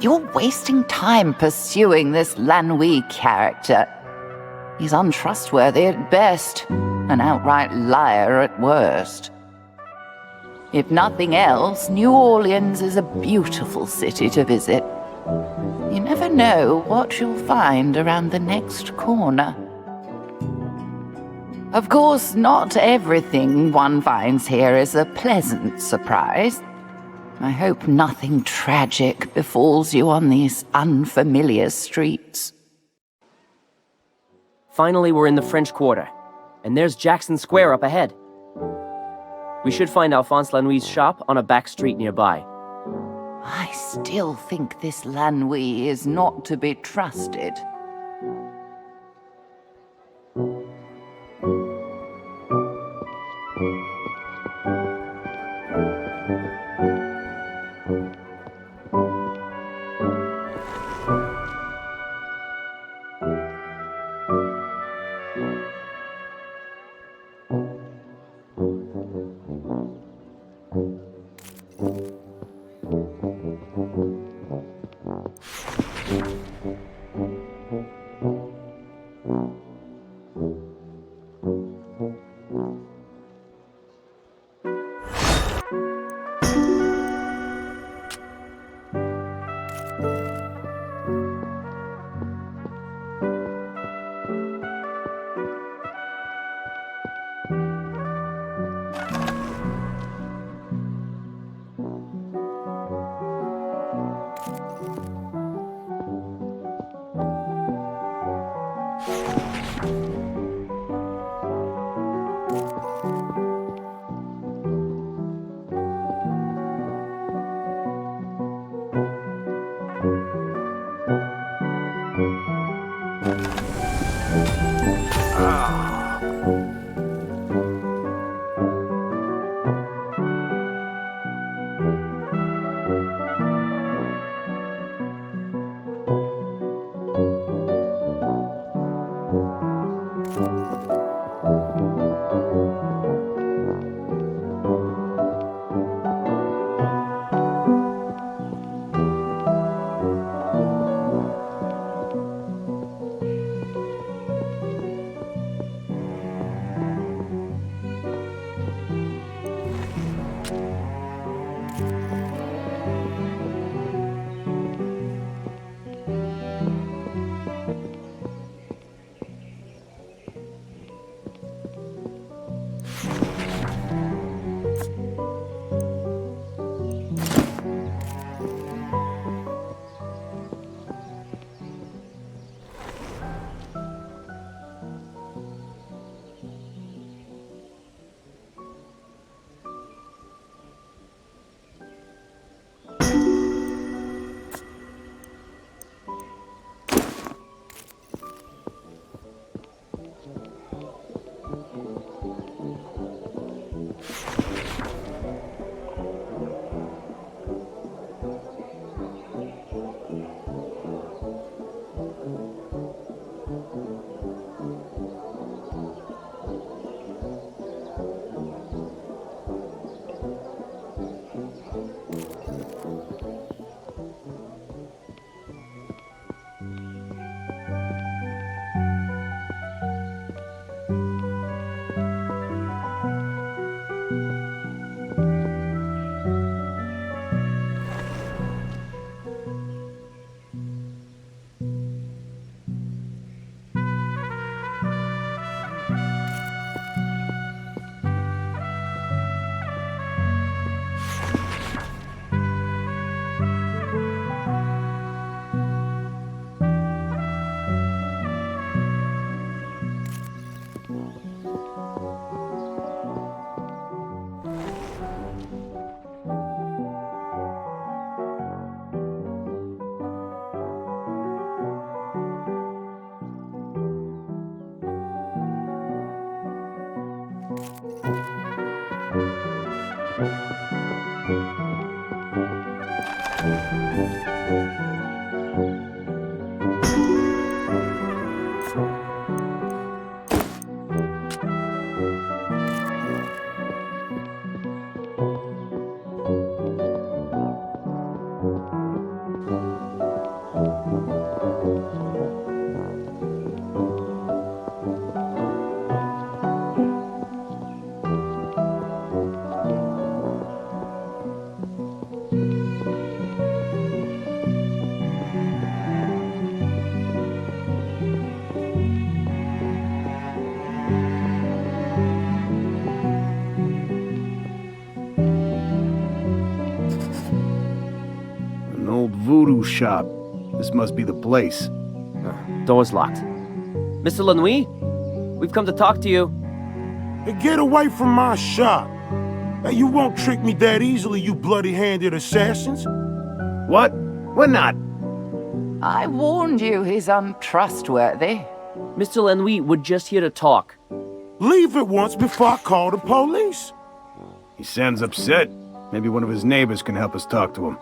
You're wasting time pursuing this Lanui character. He's untrustworthy at best, an outright liar at worst. If nothing else, New Orleans is a beautiful city to visit. You never know what you'll find around the next corner. Of course, not everything one finds here is a pleasant surprise. I hope nothing tragic befalls you on these unfamiliar streets. Finally, we're in the French Quarter, and there's Jackson Square up ahead. We should find Alphonse Lanoui's shop on a back street nearby. I still think this Lanui is not to be trusted. voodoo shop. This must be the place. Door's locked. Mr. Lanui? We've come to talk to you. Hey, get away from my shop. Hey, you won't trick me that easily, you bloody-handed assassins. What? We're not. I warned you he's untrustworthy. Mr. Lanui, we're just here to talk. Leave at once before I call the police. He sounds upset. Maybe one of his neighbors can help us talk to him.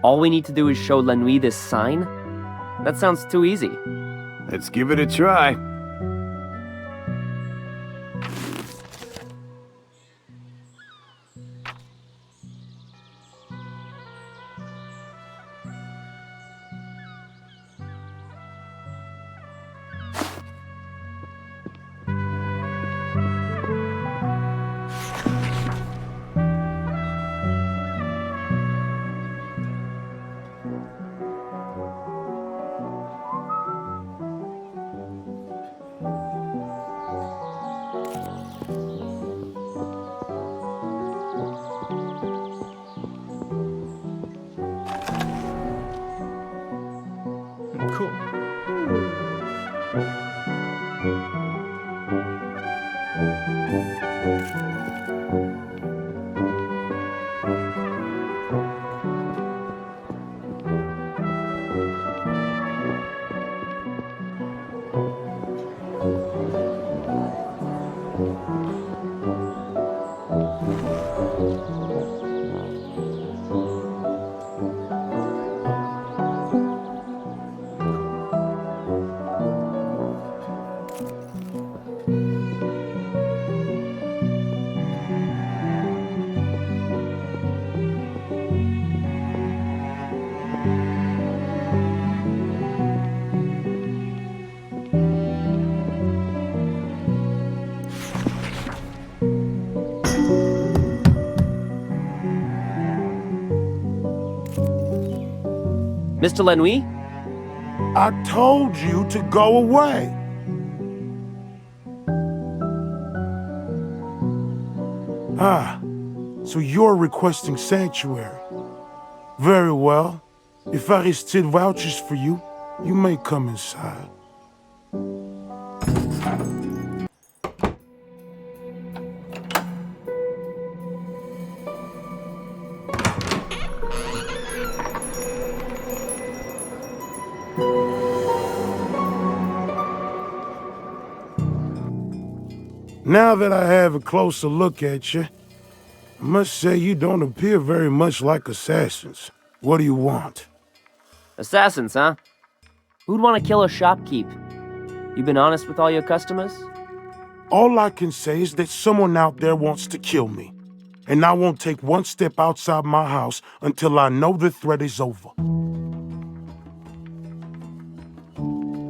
All we need to do is show Lanui this sign? That sounds too easy. Let's give it a try. Cool. Mr. Lanui? I told you to go away. Ah, so you're requesting sanctuary. Very well. If Aristide vouches for you, you may come inside. Now that I have a closer look at you, I must say you don't appear very much like assassins. What do you want? Assassins, huh? Who'd want to kill a shopkeep? You been honest with all your customers? All I can say is that someone out there wants to kill me. And I won't take one step outside my house until I know the threat is over.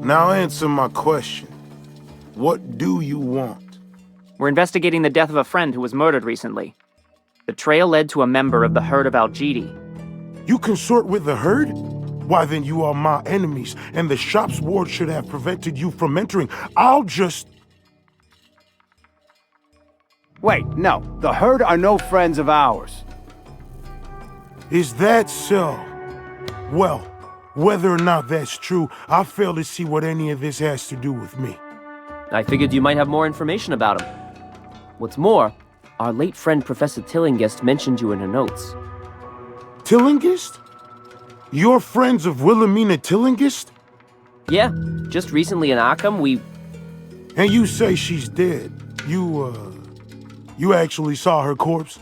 Now answer my question. What do you want? We're investigating the death of a friend who was murdered recently. The trail led to a member of the herd of Al-Jidi. You consort with the herd? Why then you are my enemies, and the shop's ward should have prevented you from entering. I'll just... Wait, no. The herd are no friends of ours. Is that so? Well, whether or not that's true, I fail to see what any of this has to do with me. I figured you might have more information about him. What's more, our late friend Professor Tillinghast mentioned you in her notes. Tillinghast? You're friends of Wilhelmina Tillinghast? Yeah, just recently in Arkham, we... And you say she's dead. You actually saw her corpse?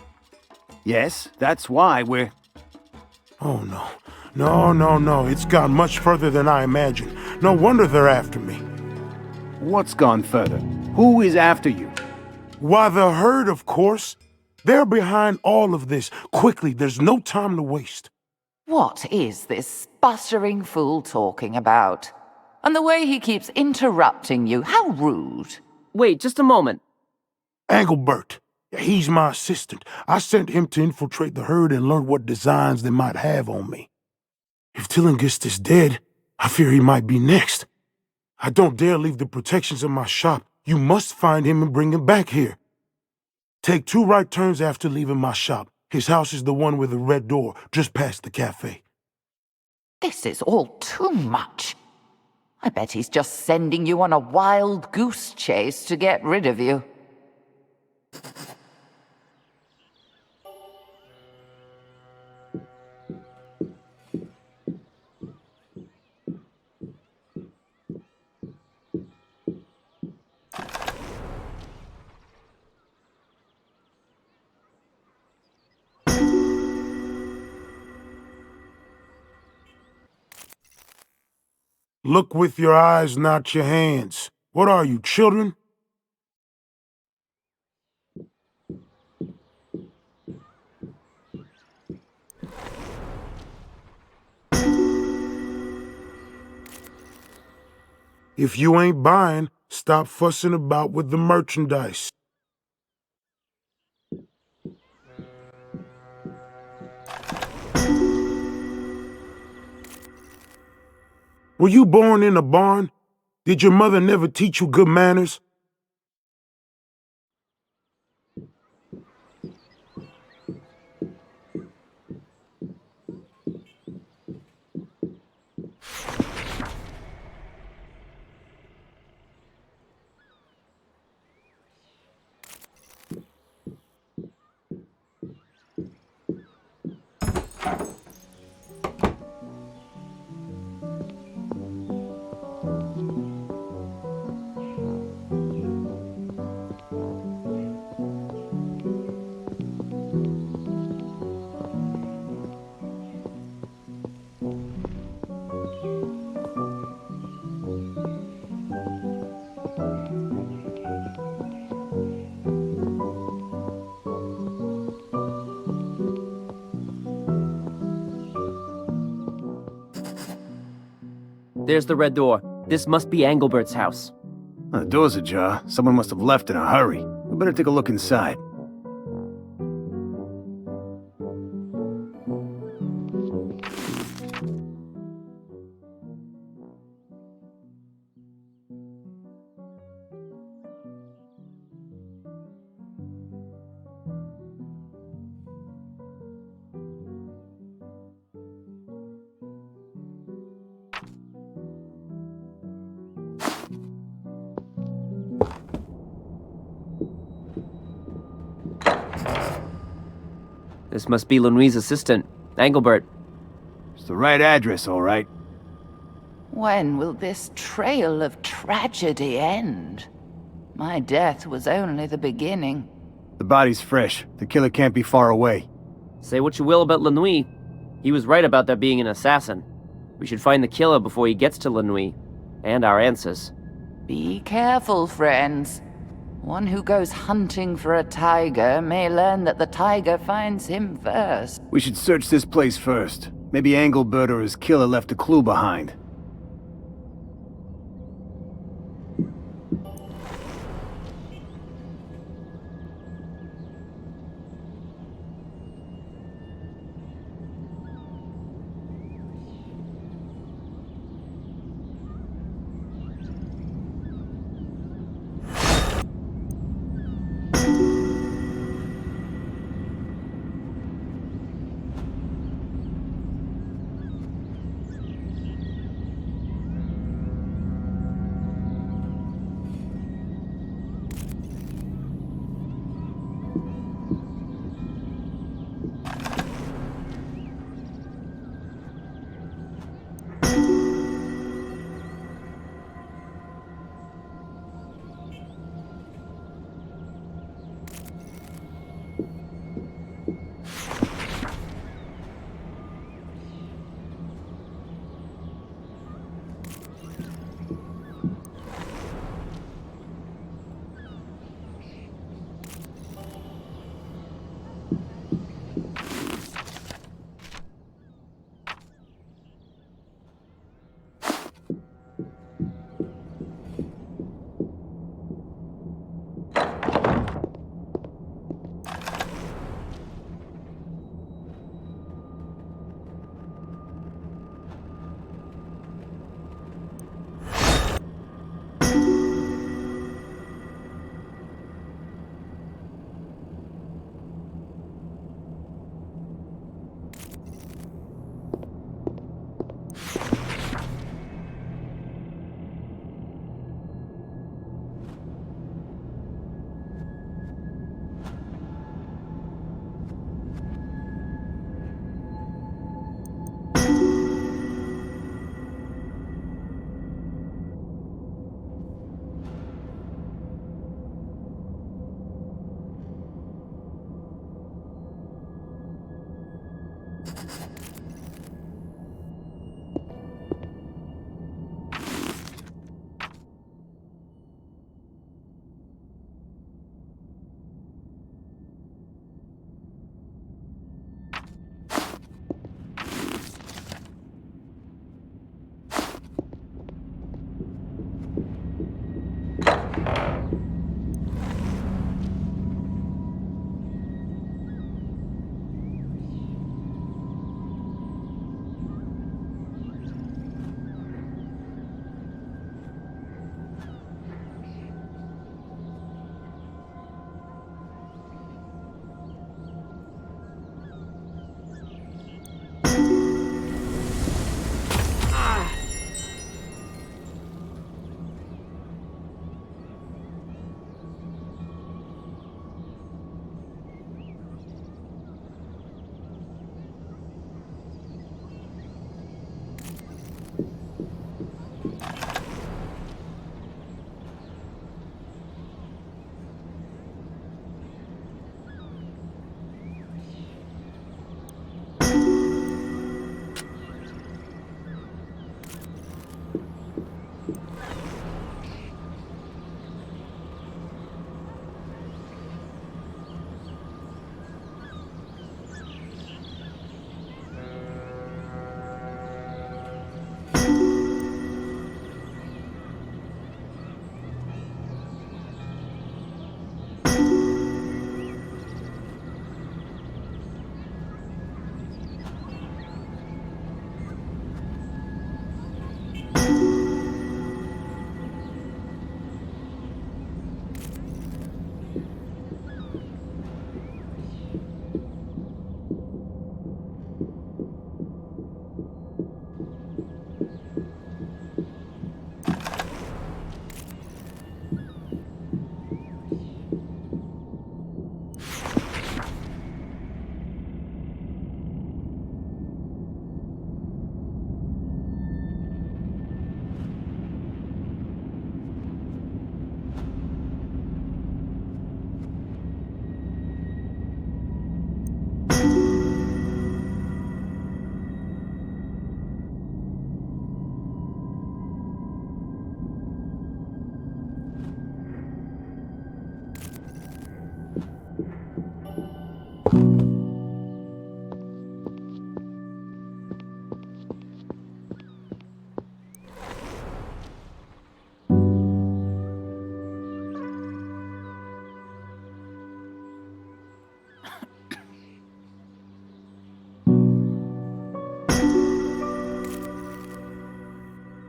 Yes, that's why we're... Oh, no. No. It's gone much further than I imagined. No wonder they're after me. What's gone further? Who is after you? Why, the herd, of course. They're behind all of this. Quickly, there's no time to waste. What is this sputtering fool talking about? And the way he keeps interrupting you, how rude. Wait, just a moment. Engelbert. He's my assistant. I sent him to infiltrate the herd and learn what designs they might have on me. If Tillinghast is dead, I fear he might be next. I don't dare leave the protections of my shop. You must find him and bring him back here. Take 2 right turns after leaving my shop. His house is the one with the red door, just past the cafe. This is all too much. I bet he's just sending you on a wild goose chase to get rid of you. Look with your eyes, not your hands. What are you, children? If you ain't buying, stop fussing about with the merchandise. Were you born in a barn? Did your mother never teach you good manners? There's the red door. This must be Engelbert's house. The door's ajar. Someone must have left in a hurry. We better take a look inside. This must be Lanui's assistant, Engelbert. It's the right address, all right. When will this trail of tragedy end? My death was only the beginning. The body's fresh. The killer can't be far away. Say what you will about Lanui. He was right about there being an assassin. We should find the killer before he gets to Lanui. And our answers. Be careful, friends. One who goes hunting for a tiger may learn that the tiger finds him first. We should search this place first. Maybe Engelbert or his killer left a clue behind.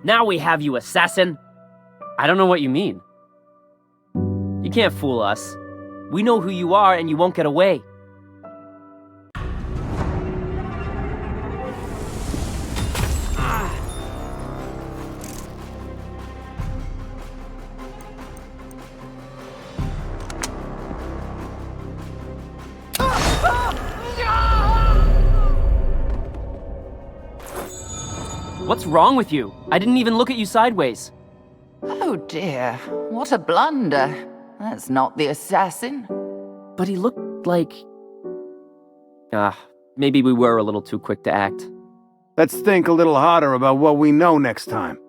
Now we have you, assassin! I don't know what you mean. You can't fool us. We know who you are, and you won't get away. What's wrong with you? I didn't even look at you sideways. Oh dear, what a blunder. That's not the assassin. But he looked like... maybe we were a little too quick to act. Let's think a little harder about what we know next time.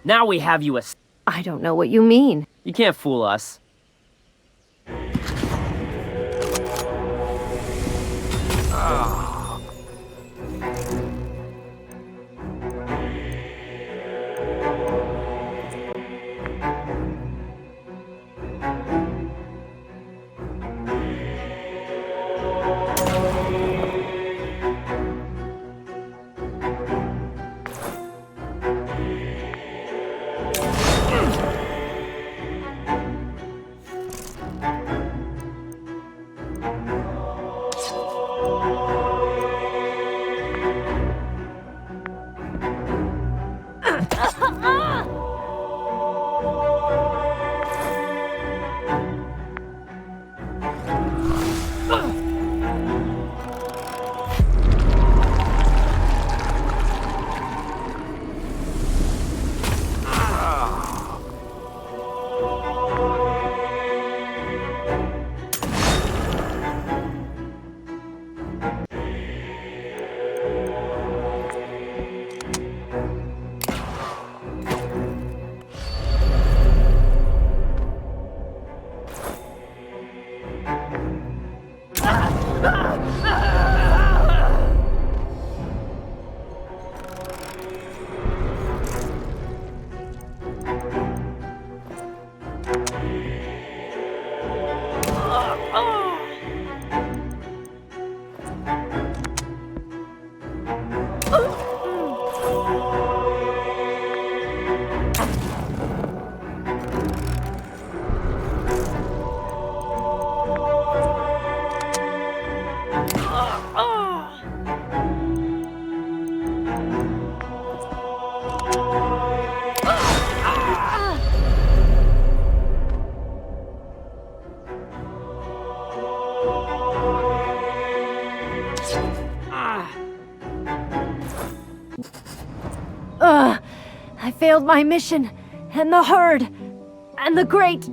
Now we have you, I don't know what you mean. You can't fool us. I failed my mission, and the herd, and the great...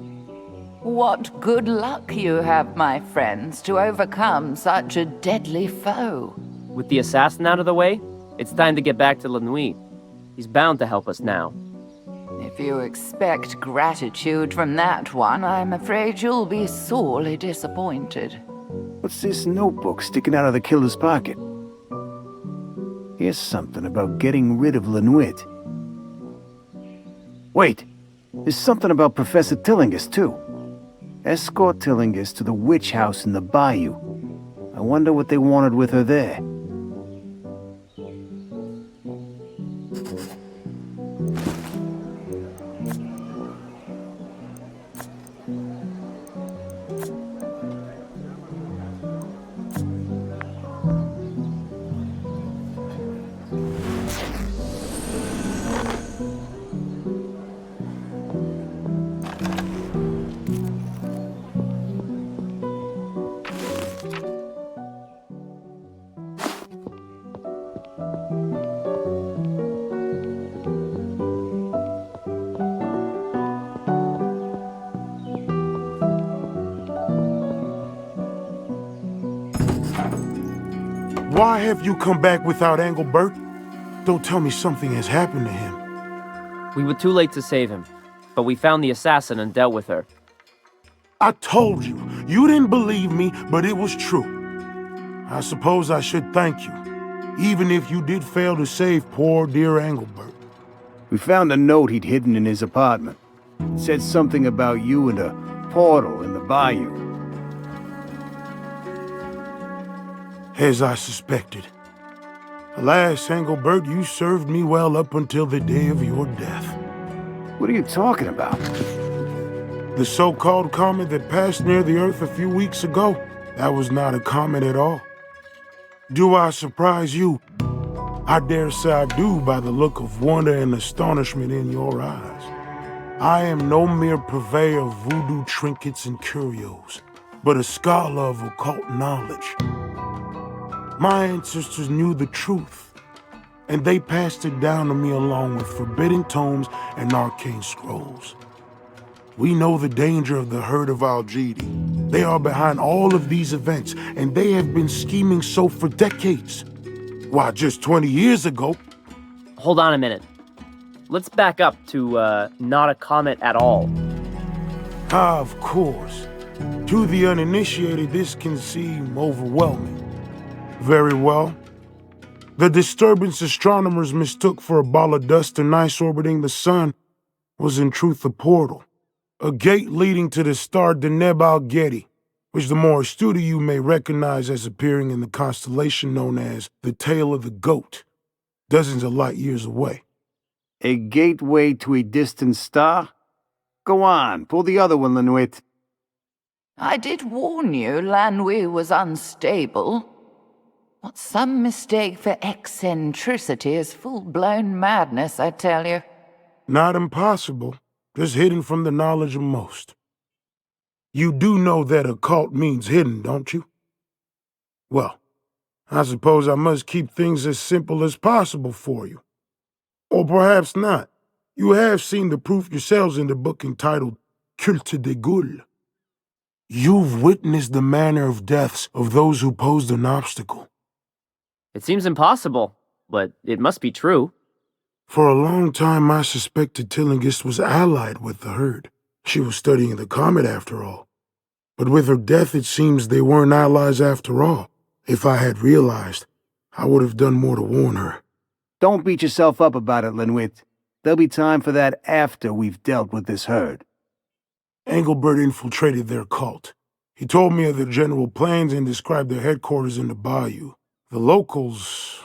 What good luck you have, my friends, to overcome such a deadly foe. With the assassin out of the way, it's time to get back to La Nuit. He's bound to help us now. If you expect gratitude from that one, I'm afraid you'll be sorely disappointed. What's this notebook sticking out of the killer's pocket? Here's something about getting rid of La Nuit. Wait, there's something about Professor Tillinghast, too. Escort Tillinghast to the witch house in the bayou. I wonder what they wanted with her there. Why have you come back without Engelbert? Don't tell me something has happened to him. We were too late to save him, but we found the assassin and dealt with her. I told you. You didn't believe me, but it was true. I suppose I should thank you, even if you did fail to save poor dear Engelbert. We found a note he'd hidden in his apartment. It said something about you and a portal in the bayou. As I suspected. Alas, Engelbert, you served me well up until the day of your death. What are you talking about? The so-called comet that passed near the Earth a few weeks ago, that was not a comet at all. Do I surprise you? I dare say I do by the look of wonder and astonishment in your eyes. I am no mere purveyor of voodoo trinkets and curios, but a scholar of occult knowledge. My ancestors knew the truth, and they passed it down to me along with forbidden tomes and arcane scrolls. We know the danger of the herd of Al-Jidi. They are behind all of these events, and they have been scheming so for decades. Why, just 20 years ago... Hold on a minute. Let's back up to, not a comet at all. Ah, of course. To the uninitiated, this can seem overwhelming. Very well. The disturbance astronomers mistook for a ball of dust and ice orbiting the sun was in truth a portal, a gate leading to the star Deneb al-Gedi, which the more astute of you may recognize as appearing in the constellation known as the Tail of the Goat, dozens of light years away. A gateway to a distant star? Go on, pull the other one, La Nuit. I did warn you La Nuit was unstable. What's some mistake for eccentricity is full-blown madness, I tell you. Not impossible, just hidden from the knowledge of most. You do know that occult means hidden, don't you? Well, I suppose I must keep things as simple as possible for you. Or perhaps not. You have seen the proof yourselves in the book entitled Culte des Goules. You've witnessed the manner of deaths of those who posed an obstacle. It seems impossible, but it must be true. For a long time, I suspected Tillinghast was allied with the herd. She was studying the comet after all. But with her death, it seems they weren't allies after all. If I had realized, I would have done more to warn her. Don't beat yourself up about it, La Nuit. There'll be time for that after we've dealt with this herd. Engelbert infiltrated their cult. He told me of their general plans and described their headquarters in the bayou. The locals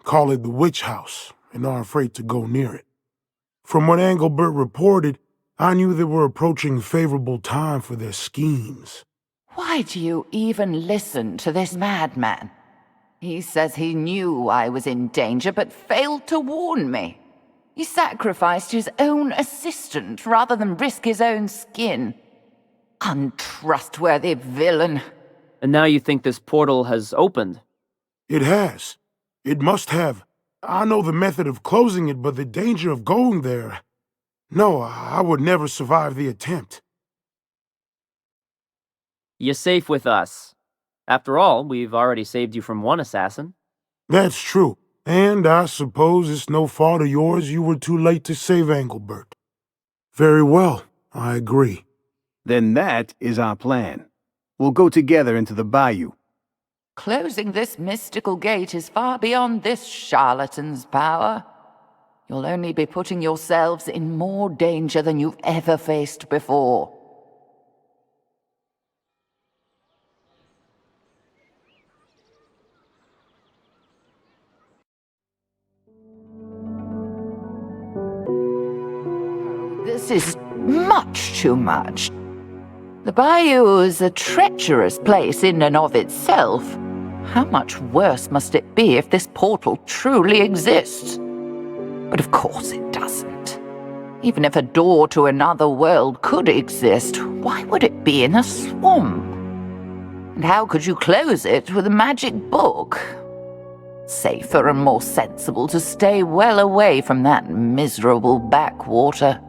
call it the witch house and are afraid to go near it. From what Engelbert reported, I knew they were approaching a favorable time for their schemes. Why do you even listen to this madman? He says he knew I was in danger but failed to warn me. He sacrificed his own assistant rather than risk his own skin. Untrustworthy villain. And now you think this portal has opened? It has. It must have. I know the method of closing it, but the danger of going there... No, I would never survive the attempt. You're safe with us. After all, we've already saved you from one assassin. That's true. And I suppose it's no fault of yours you were too late to save Engelbert. Very well, I agree. Then that is our plan. We'll go together into the bayou. Closing this mystical gate is far beyond this charlatan's power. You'll only be putting yourselves in more danger than you've ever faced before. This is much too much. The bayou is a treacherous place in and of itself. How much worse must it be if this portal truly exists? But of course it doesn't. Even if a door to another world could exist, why would it be in a swamp? And how could you close it with a magic book? Safer and more sensible to stay well away from that miserable backwater.